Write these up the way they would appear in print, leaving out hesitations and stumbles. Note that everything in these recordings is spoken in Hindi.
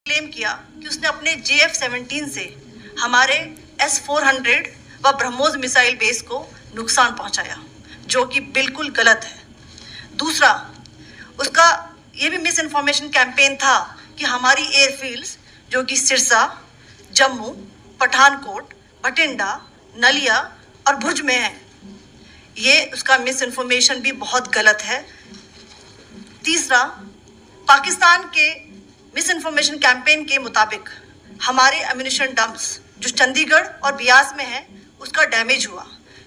क्लेम किया कि उसने अपने JF-17 से हमारे S-400 व ब्रह्मोस मिसाइल बेस को नुकसान पहुंचाया, जो कि बिल्कुल गलत है। दूसरा, उसका ये भी मिस इन्फॉर्मेशन कैंपेन था कि हमारी एयरफील्ड्स जो कि सिरसा, जम्मू, पठानकोट, बठिंडा, नलिया और भुज में है, ये उसका मिस इन्फॉर्मेशन भी बहुत गलत है। तीसरा, पाकिस्तान के मिस इन्फॉर्मेशन कैंपेन के मुताबिक हमारे एम्यूनिशन डंप्स जो चंडीगढ़ और बियास में है उसका डैमेज हुआ,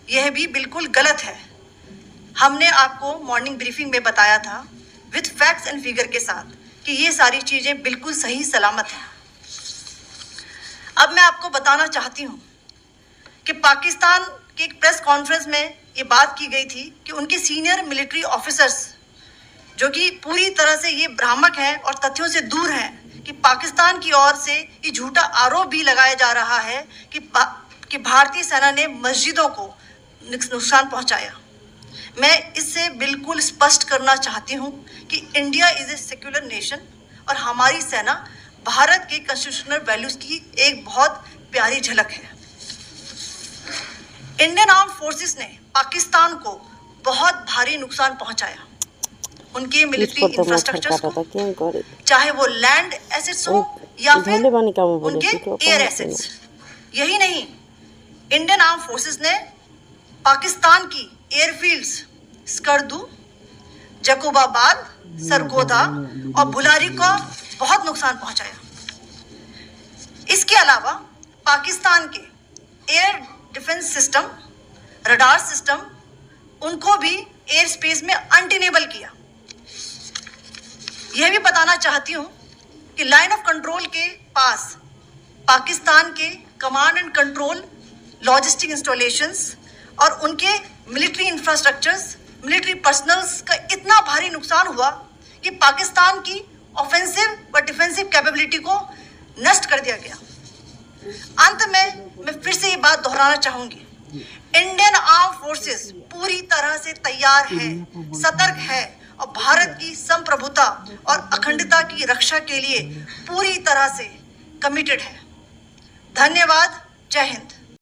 यह भी बिल्कुल गलत है। हमने आपको मॉर्निंग ब्रीफिंग में बताया था विद फैक्ट्स एंड फिगर के साथ कि ये सारी चीज़ें बिल्कुल सही सलामत हैं। अब मैं आपको बताना चाहती हूँ कि पाकिस्तान के एक प्रेस कॉन्फ्रेंस में ये बात की गई थी कि उनके सीनियर मिलिट्री ऑफिसर्स जो कि पूरी तरह से ये भ्रामक हैं और तथ्यों से दूर हैं कि पाकिस्तान की ओर से ये झूठा आरोप भी लगाया जा रहा है कि भारतीय सेना ने मस्जिदों को नुकसान पहुंचाया। मैं इससे बिल्कुल स्पष्ट करना चाहती हूं कि India is a secular nation और हमारी सेना भारत के कॉन्स्टिट्यूशनल वैल्यूज की एक बहुत प्यारी झलक है। इंडियन आर्म फोर्सेस ने पाकिस्तान को बहुत भारी नुकसान पहुंचाया, उनके मिलिट्री इंफ्रास्ट्रक्चर को, चाहे वो लैंड एसेट्स हो या फिर उनके एयर एसेट्स। यही नहीं, इंडियन आर्म फोर्सेस ने पाकिस्तान की एयरफील्ड्स स्कर्दू, जकोबाबाद, सरगोधा और बुलारी को बहुत नुकसान पहुंचाया। इसके अलावा पाकिस्तान के air defence system, radar system, उनको भी एयर स्पेस में अनटेनेबल किया। यह भी बताना चाहती हूं कि लाइन ऑफ कंट्रोल के पास पाकिस्तान के command and control logistic installations और उनके मिलिट्री इंफ्रास्ट्रक्चर्स, मिलिट्री पर्सनल्स का इतना भारी नुकसान हुआ कि पाकिस्तान की ऑफेंसिव व डिफेंसिव कैपेबिलिटी को नष्ट कर दिया गया। अंत में मैं फिर से ये बात दोहराना चाहूंगी, इंडियन आर्म फोर्सेस पूरी तरह से तैयार है, सतर्क है और भारत की संप्रभुता और अखंडता की रक्षा के लिए पूरी तरह से कमिटेड है। धन्यवाद। जय हिंद।